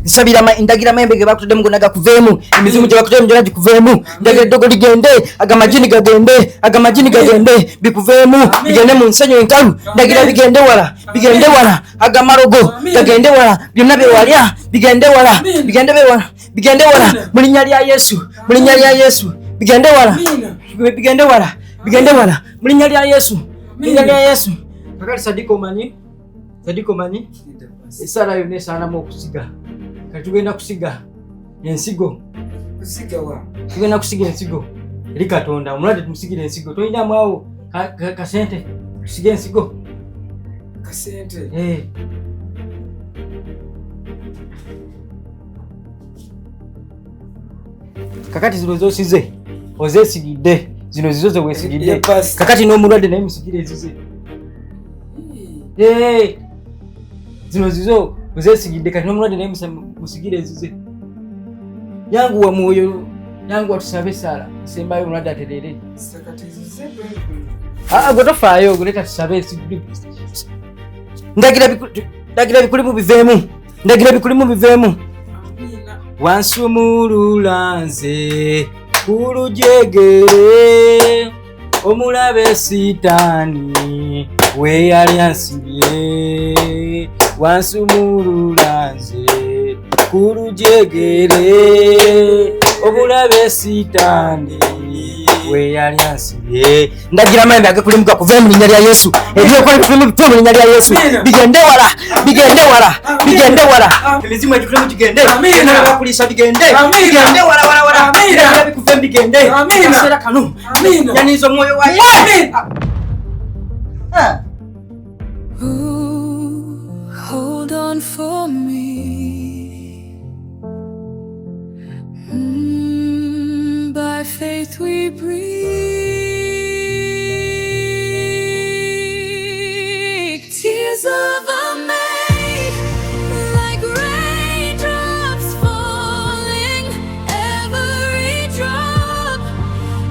Nsabira indagira mayembe ge bakutudde ngo naga kuvemu emizimu gye bakutudde njona gikuvemu ndagira dogo ligende agamajini gagende bikuvemu bigende mu nsenyo enkalu ndagira bigende wala agamarogo gagende wala byonna bewalya bigende wala mulinya lya Yesu bigende wala mulinya lya Yesu kakati Sadiko manyi esala yonna esaanamu okusiga kati tugenda kusiga ensigo eri Katonda omulwadde tumusigire ensigo toyinamu awo kasente tusiga ensigo kakati zino zosize ozesigidde zino zizo zewesigidde kakati n'omulwadde naye musigire ezize zino zizo ozesigidde kati n'omulwadde naye musigire ezize yanguwa mwoyo yanguwa tusabe sala sembayo omulwadde aterere gwe tofaayo guleta tusabe ndagira bikulimu biveemu wansumulula nze kulujegere omulabe sitaani we yali ansibye wansumulula nze kulujegere omulabe sitaani we yali ansibye ndagira mayembe agakulimu gakuve mu linnya lya Yesu ebyokola bikulimu bive mu linnya lya Yesu bigende wala emizimu egikulimu gigende n'abakulisa bigende wala bikuve bigende kaseera kano yaniza omwoyo wa Yesu. Hold on for me. By faith we breathe. Tears of a maid, like raindrops falling. Every drop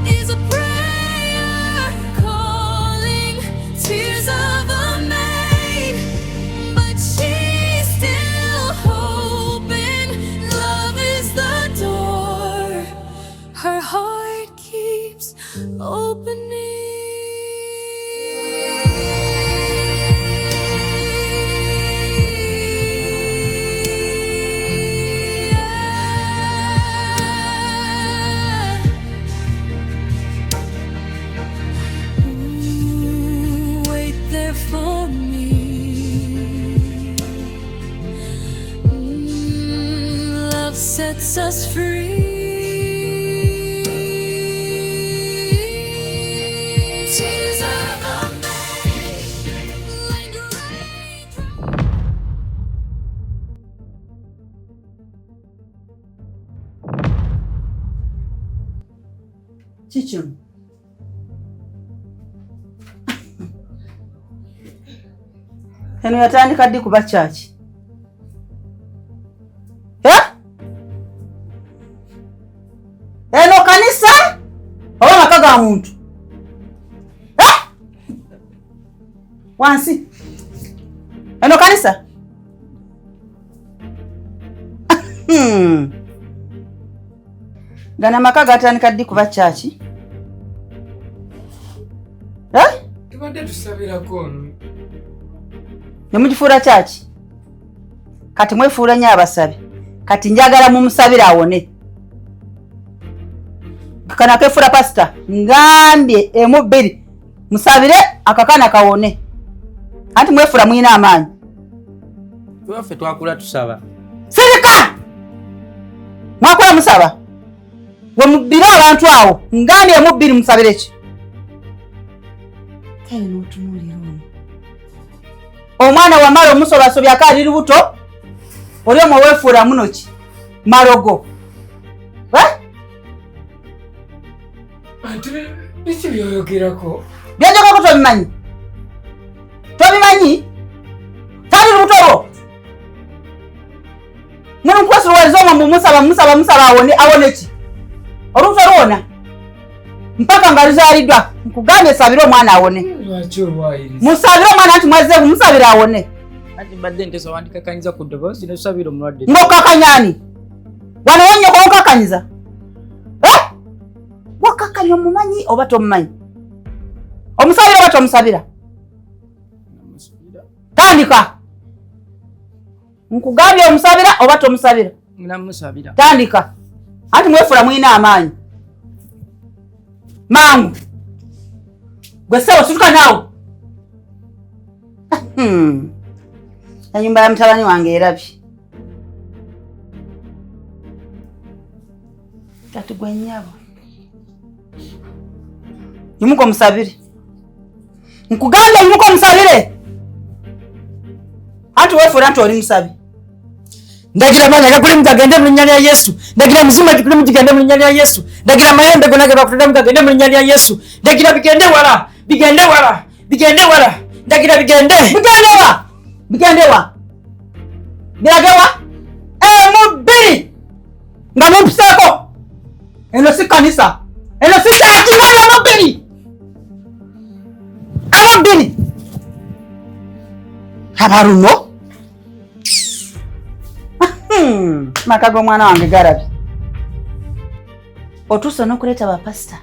is a prayer calling. Tears of a maid, but she's still hoping. Love is the door her heart keeps opening. Wait there for me. Love sets us free. Chicho. Eno yatandika ddi kuba kyaki? Eno kanisa? Oba maka ga muntu? Wansi. Eno kanisa? Gana maka gatandika ddi kuba kyaki? Tubadde tusabirako ono. Nemugifuula kyaki? Kati mwefuula nnyo abasabi. Kati njagala mumusabire awone. Kana kefuula pasita. Ngambye emu bbiri. Musabire akakana kawone. Anti mwefuula mwina amaanyi. Twaffe twakula tusaba. Sirika! Mwakula musaba? We mubbire abantu awo. Ngambye emu bbiri musabire ki? Kale n'otunuulira ono. Omwana wa mala omusobasobya akali lubuto. Oli omwo weefuula muno ki? Marogo. Anti biki byoyogerako? Byonjogako tobimanyi? Tobimanyi? Kali lubuto olwo. Muno nkwesiruwaliza omwo musaba awone ki? Olubuto lwona. Mpaka nga luzaaliddwa. Nkugambye sabira omwana awone. Lwaki olwayiriza? Musabire omwana nti mwazze musabire awone. ati badde nteso wandikakanyiza ku ddoboozi n'osabira omulwadde. Ng'okakanyani wano wonyoko okakanyiza wakakanya omumanyi oba tomumanyi? Omusabira oba tomusabira? Tandika. Nkugambye omusabira oba tomusabira? Namusabira. Tandika. Anti mwefula mwina amaanyi. Mangu. Gwe sawa situka naawe. Enyumba ya mutabani wange erabye. Kati gwe nnyabo. Yimuka omusabire. Nkugambye yimuka omusabire. Anti weefula nti oli musabi. Ndagira manya gakuli mukagende mu linnya lya Yesu. Ndagira muzima gikuli mukigende mu linnya lya Yesu. Ndagira mayembe gonna gabakutenda mukagende mu linnya lya Yesu. Ndagira bigende wala, bigende wala, bigende wala. Ndagira bigende. Bigende wa? Bigende wa? Birage wa? Mubiri. Nga mumpisako. Eno si kanisa. Eno si church wala mubiri. Amubiri. Habaruno. Makago mwana wange garabye. Otuuse n'okuleeta bapasita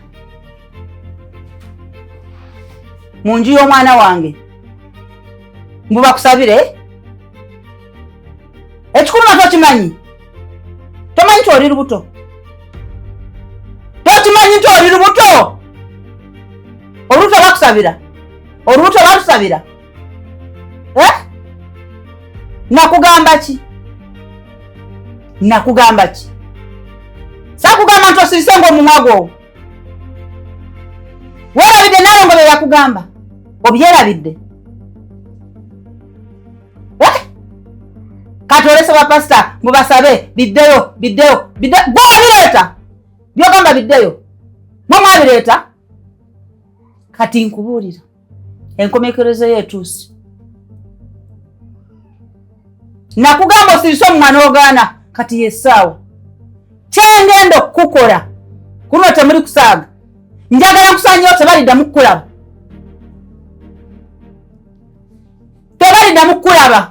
mu nju y'omwana wange mbu bakusabire. Ekikulu na tokimanyi. Tomanyi nti oli lubuto. Tokimanyi nti oli lubuto. Olubuto bakusabira. Olubuto balusabira. Nakugamba ki? Nakugamba ki? Sakugamba nti osirise ng'omumwa gwo. Weerabidde nawe ngo bye yakugamba. Obyerabidde. Kati olese bapasita mubasabe biddeyo. Bwabireeta. Byogamba biddeyo. Mwabireeta. Kati nkubuulira. Enkomekerezo yeetuuse. Nakugamba osirise omumwa n'ogaana. Kati yesaawa. Kyengenda okukukola. Kuno temuli kusaaga. Njagala nkusaanyeyo tebaliddamu kukulaba. Tebaliddamu kukulaba.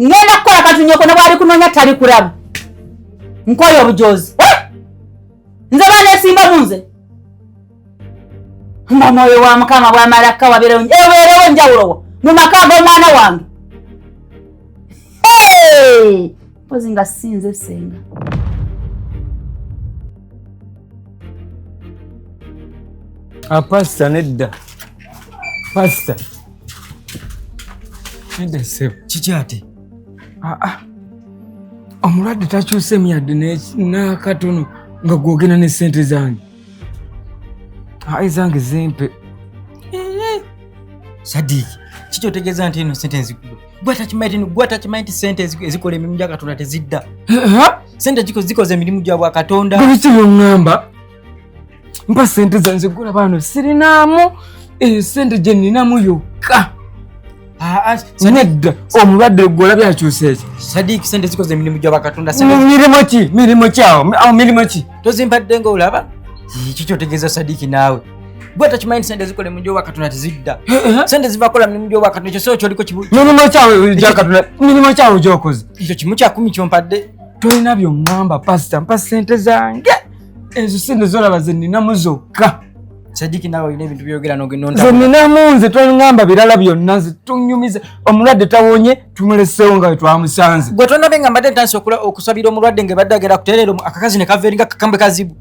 Ngenda kukola katunyoko ne bwali kunoonya tali kulaba. Nkoye obujoozi. Nze baneesimba munze. Omwoyo wa Mukama bw'amala kawabeerewo njawulo mu maka g'omwana wange. Mpozi nga sinze senga. Pastor nedda. Pastor. Nedda sebo. Kikyate. Omulwadde takyuse myadde n'akatono nga gwogena ne ssente zange. Zange zimpe. Sadiki. Kikyotegeeza nti eno ssente ezikuba. Gwatakimanyi nti ssente ezikola emirimu gya Katonda tezidda. Ssente zikoze emirimu gya bwa Katonda. Biki by'oŋŋamba? Mpa ssente zange gula bano sirinaamu. Ssente gye nninamu yokka. Nedda omulwadde gw'olabye akyusa eki. Sadiki ssente zikoze emirimu gya bwa Katonda. Mirimu ki? Mirimu ki awo? Mirimu ki? Tozimpadde ng'olaba? Kikyotegeeza Sadiki naawe. Gwatakimanyi nti ssente zikola emirimu gya bwa Katonda tezidda. Ssente zivakola emirimu gya bwa Katonda. Ekyo soo kyoliko kibu. Mirimu kyawe gya Katonda. Mirimu kyawe gy'okoze. Ekyo kimu kya 10 kyompadde. Tolina by'oŋŋamba pasita. Mpa ssente zange. Ezo ssente z'olaba ze nninamu zokka. Sadiki naawe olina ebintu byogera n'ogenda. Ze nninamu nze toŋŋamba birala byonna ze tunyumiza. Omulwadde tawonye tumuleseewo nga we twamusanze. Gwe tonabe nga mbadde ntandise okusabira omulwadde ng'ebadde agera kutereera akakazi ne kava eringa kakambe kazibu.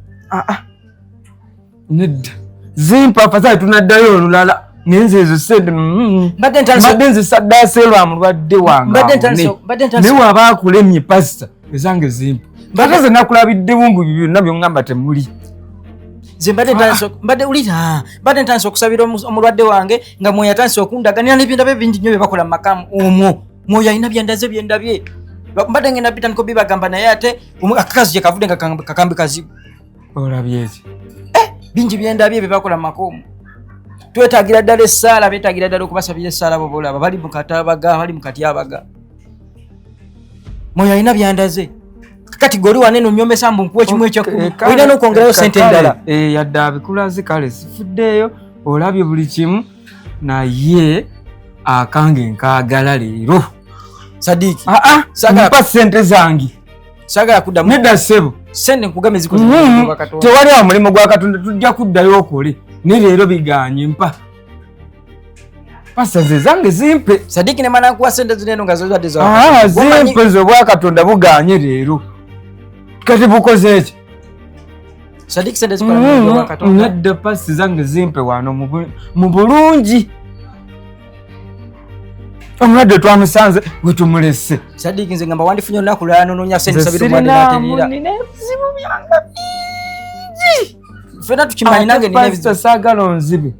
Nedda. Zimpa afasaali tunaddayo olulala. Nenze ezo ssente mbadde nze saddaase lwa mulwadde wange. Ne waba akulemye pasita ezange zimpa. Ate ze nakulabidde bumbu byonna by'oŋŋamba temuli. Nze mbadde ntandise okusabira omulwadde wange nga Mwoyo atandise okundaganira n'ebyendabye bingi nnyo bye bakola mu makamu omwo. Mwoyo alina byendaze byendabye. Mbadde ngenda bitandika bibagamba naye ate akakazi gye kavudde nga kakambe kazibu. Olabye eki? Bingi byendabye bye bakola mu makomu. Twetaagira ddala essaala, beetaagira ddala okubasabira essaala bo boolaba bali mu katabaga, bali mu katyabaga. Mwoyo alina byandaze. Kati goli wanene onyomesa mbu nkuwe kimu ekyokumi. Olina n'okwongerayo ssente endala. Yadde abikulaze kale sifuddeeyo olabye buli kimu naye akange nkaagala leero. Sadiki. Mpa ssente zange. Sagala kuddamu. Nedda ssebo. Sente nkugame zikoze kwa Katonda. Tewali wa mulimu gwa Katonda tujja kuddayo okole. Ne leero biganye mpa. Pasa zange zimpe. Sadiki ne mana kuwa sente zineno nga zozadde za. Zimpe zo bwa Katonda buganye leero. Kati bukoze eki. Sadiki sente zikola bwa Katonda. Nedda pasi zange zimpe wano mu bulungi. Omulwadde twamusanze gwe tumulese. Sadiki nze ngamba wandifunye olunaku lwanononya sente sabira omulwadde n'aterera. Ebizibu byanga bingi. Fena tukimanyi nange nina ebizibu. Saagala onzibe.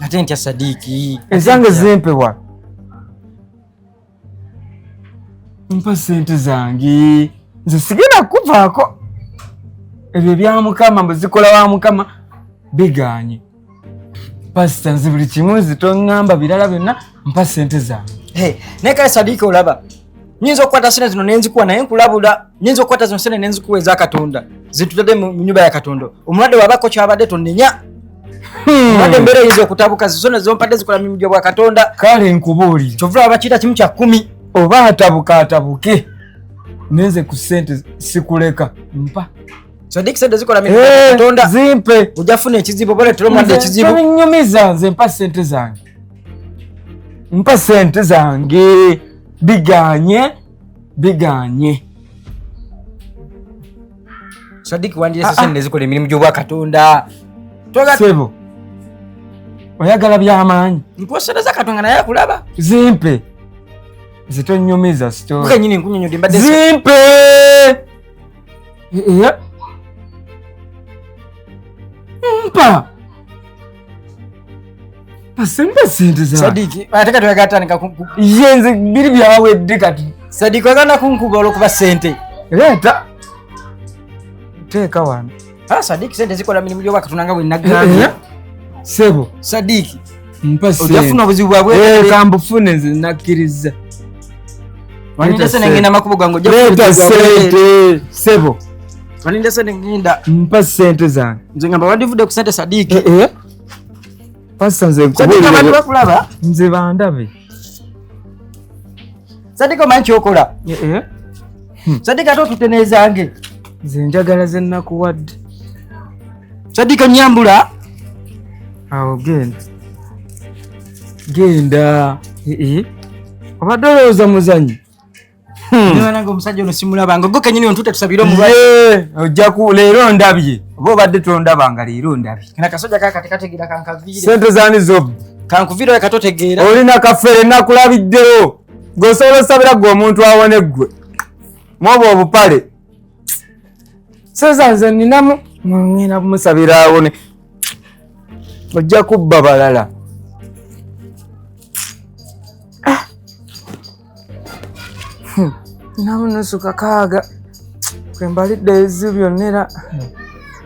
Ate ntya Sadiki. Ezange zimpe wa. Mpa sente zange. Nze sigenda kuvaako. Ebyo bya Mukama mbuzikola wa Mukama biganye. Pasita nze buli kimu zitongamba birala byonna mpa sente zange. Nekale Sadiki olaba. Nyinza okukwata sente zino nenzikuwa naye nkulabula. Nyinza okukwata zino sente nenzikuwa eza Katonda. Zitutadde mu nyumba ya Katonda. Omulwadde wabako kyabadde tonnenya. Omulwadde mbere yinza okutabuka zizone zompadde zikola mirimu gya bwa Katonda. Kale nkubuulire. Kyovula bakiita kimu kya 10. Oba atabuke. Nenze ku sente sikuleka. Mpa. Sadiki sente zikola mirimu gya Katonda. Zimpe. Ujafuna ekizibu bole tero mwande ekizibu. Nyumiza nze mpa sente zange. Mpa sente zange. Biganye. Sadiki wandiyese sente zikola emirimu gy'obwa Katonda. Sebo. Oyagala by'amaanyi. Nkuwa sente za Katonda naye akulaba. Zimpe. Zitonyumiza story. Kuke nyini nkunyonyodde mbadde. Zimpe. Mpa. Pasemba sente za. Sadiki, ataka tuyagatandika kunku. Yenze biri byawedde kati. Sadiki oganda kunkuba olwokuba sente. Leeta. Teeka wano. Sadiki sente zikola mirimu gy'obwa Katonda nga bwe nagambye. Sebo. Sadiki. Mpa sente. Ojafuna obuzibu bwabwe. Kambufune nze nakkiriza. Waninde sente ngenda makubo gango ojja sente. Sebo. Waninde sente ngenda. Mpa sente zange. Nze ngamba wandivudde ku sente Sadiki. Pasa nze Sadiki abantu bakulaba. Nze bandabe. Sadiki omanyi kyokola. Sadiki ate otuteneezange. Nze njagala ze nnakuwadde. Sadiki onyambula. Awo genda. Obadde olowooza muzanyi. Nange omusajja ono simulabanga gwe kenyini ontuute tusabire omulwadde. Ojja ku leero ndabye. Oba obadde tondabanga leero ndabye. Kana kasojja kakati kategeera kankaviire. Sente zaani zobbi. Kankuviire we katotegeera. Olina kafere nakulabiddeyo. G'osobola osabira gwe omuntu awone gwe. Mwoba obupale. Seza nze ninamu ngenda kumusabira awone. Ojja kubba balala. Ninamu nusu kakaaga. Kwe mbalidde ezibu byonna era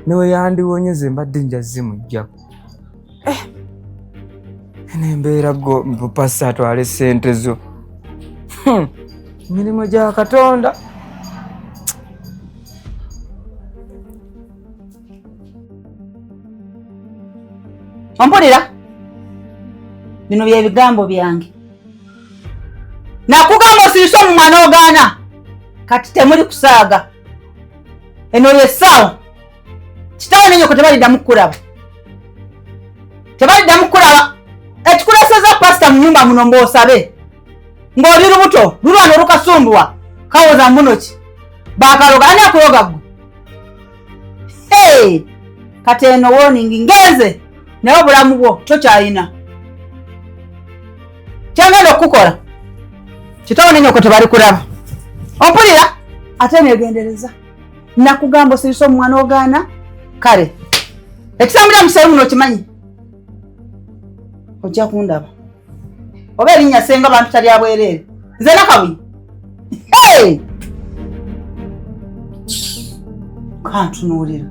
niwe yandiwonyeze mbadde njazimujjako. Nembeera go mpasa atwale sente zo. Mirimu gya Katonda. Ompulira? Bino bye bigambo byange. Nakugamba osirise omumwa n'ogaana. Kati temuli kusaaga. Eno yessaawa. Kitawe n'ennyoko tebaliddamu kukulaba. Tebaliddamu kukulaba. Ekikuleseza pasita mu nnyumba muno mb'osabe. Ng'oli lubuto, lulwana olukasumbuwa. Kawoza muno ki? Baakaloga, ani akuloga ggwe? Kati eno warning ngenze. Naye obulamu bwo tokyalina. Kyangenda okukola. Kitawe n'ennyoko tebali kulaba. Ompulira? Ate neegendereza. Nakugamba osirise omumwa n'ogaana. Kale. Ekisambira museru muno okimanyi. Ojja kundaba. Oba erinnya senga abantu tali abwereere. Nze Nakabuye. Kantunuulira.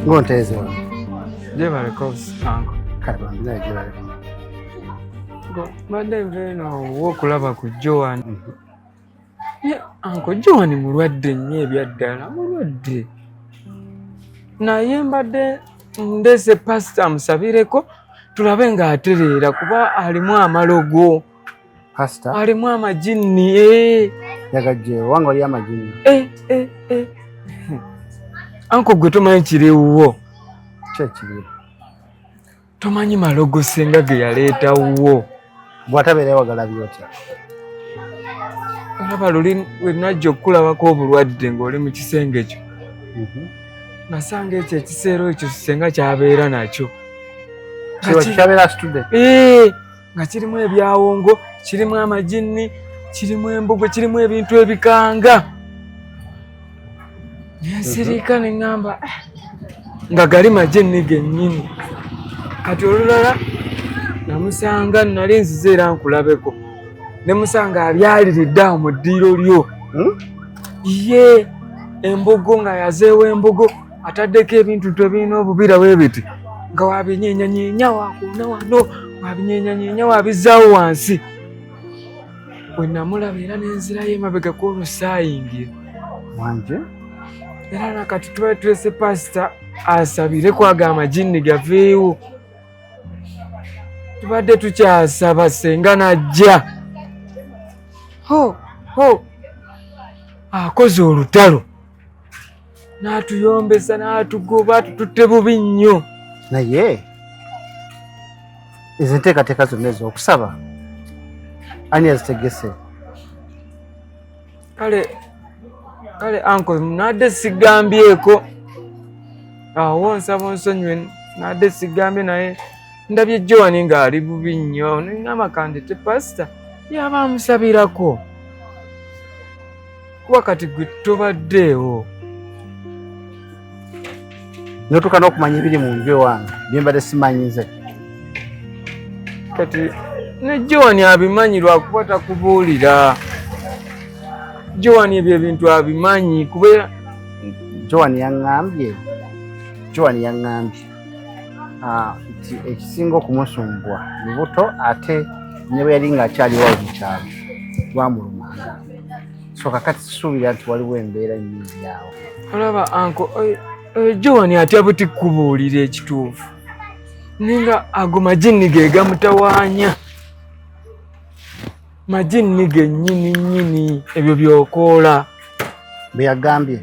Ngonteze wa. Je barikosi anko. Kale bambira je bale. Madde veno wokulaba ku Joan. Anko Joan mulwadde nnyo ebyaddala mulwadde. Naye mbadde ndese pastor musabireko tulabe ng'atereera kuba alimu amalogo. Pastor? Alimu amajini. Yagajje wangu ali amajini. Anko gwe tomanyi kiriwo. Kyekiri. Tomanyi malogo senga ge yaleetawo. Bw'atabeera wagala byotya. Olaba luli we najja okulabako obulwadde ng'oli mu kisenge ekyo. Nasanga ekyo ekiseera ekyo senga kyabeera nakyo. Kyabeera student? Nga kirimu ebyawongo, kirimu amajini, kirimu embugo, kirimu ebintu ebikanga. Nsirika ne ngamba nga gali majini gennyini. Kati olulala namusanga nali nzize era nkulabeko. Ne musanga abyaliridde awo mu ddiiro lyo. Ye embugo nga yazeewo embugo ataddeko ebintu tebirina obubira bwe biti. Nga wabinyeenya wakuuna wano, wabinyeenya wabizzaawo wansi. Bwe namulaba era n'enzirayo emabega kw'olusaayingi. Wanje? Era nakati tuba tulese pasita asabire kwaga amajini gaveewo. Tubadde tukyasaba senga najja. Akoze olutalo. N'atuyombesa n'atugoba tututte bubi nnyo. Naye ezo enteekateeka zonna ez'okusaba ani yazitegese? Kale anko nadde sigambyeko. Awo nsaba onsonyiwe nadde sigambye naye ndabye Joan ng'ali bubi nnyo. Nengamba kandete pasita yaba amusabirako. Kuba kati gwe tobaddeewo. Notuuka n'okumanya ebiri mu nju ewange bye mbadde simanyize. Kati ne Joan abimanyi lwakuba takubuulira. Joan ebyo ebintu abimanyi kubeera. Joan yaŋŋambye nti ekisinga okumusumbwa lubuto ate ne bwe yali ng'akyaliwo mu kyalo lwamulumanga. So kakati suubira nti waliwo embeera nnyingi awo. Olaba anko Joan atya buti kubuulira ekituufu. Ninga ago majini ge gamutawaanya. Majini ge nnyini ebyo byokoola. Bwe yagambye?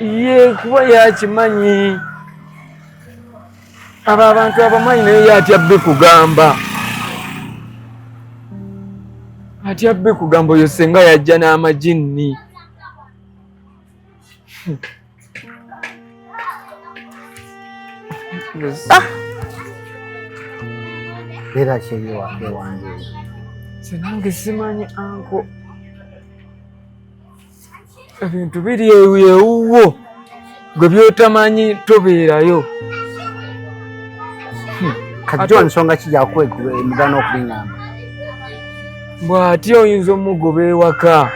Ye kuba yakimanyi. Abo abantu abamanyi naye yatya bbe kugamba. Atya bbe kugamba oyo senga yajja n'amajini. Beera kyeri ewange. Sinange simanyi anko. Ebintu biri ewuwo gwe byotamanyi tobeerayo. Kati Joan nsonga ki gy'emugana okubiŋŋamba? Bw'atya oyinza omugoba ewaka.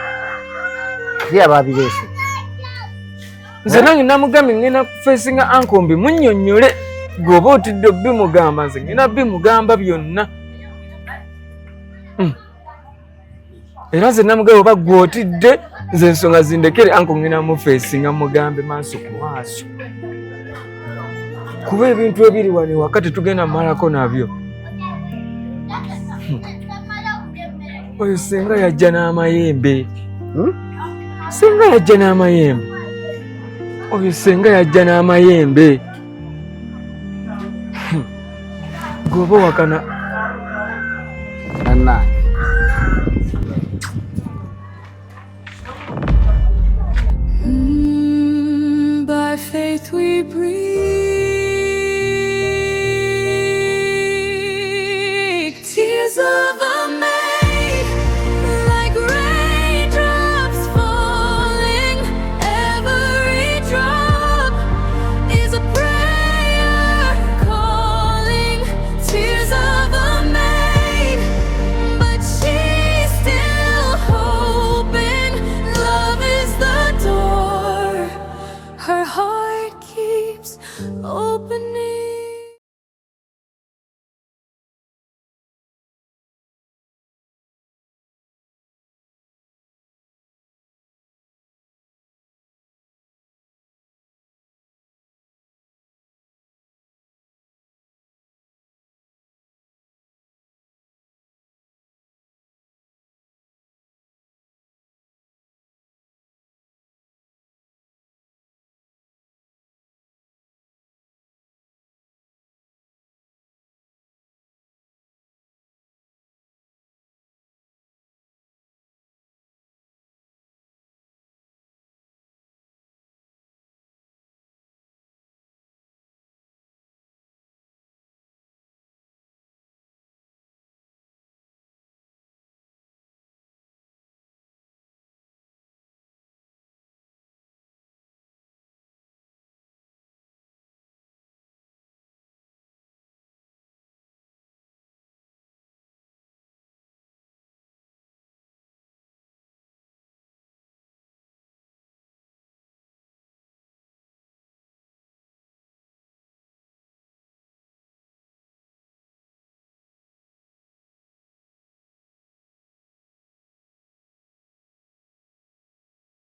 Kiri abaabireese. Nze nange namugambye ngenda kufeesinga anko mbimunnyonnyole. Gw'oba otidde bimugamba nze ngenda bimugamba byonna. Era nze namugamba oba gw'otidde nze ensonga zindekere anko ngenda mufeesinga mugambe maaso ku maaso. Kuba ebintu ebiri wano ewaka tetugenda malako nabyo. Oyo senga yajja n'amayembe. Senga yajja n'amayembe. Oyo senga yajja n'amayembe. Anna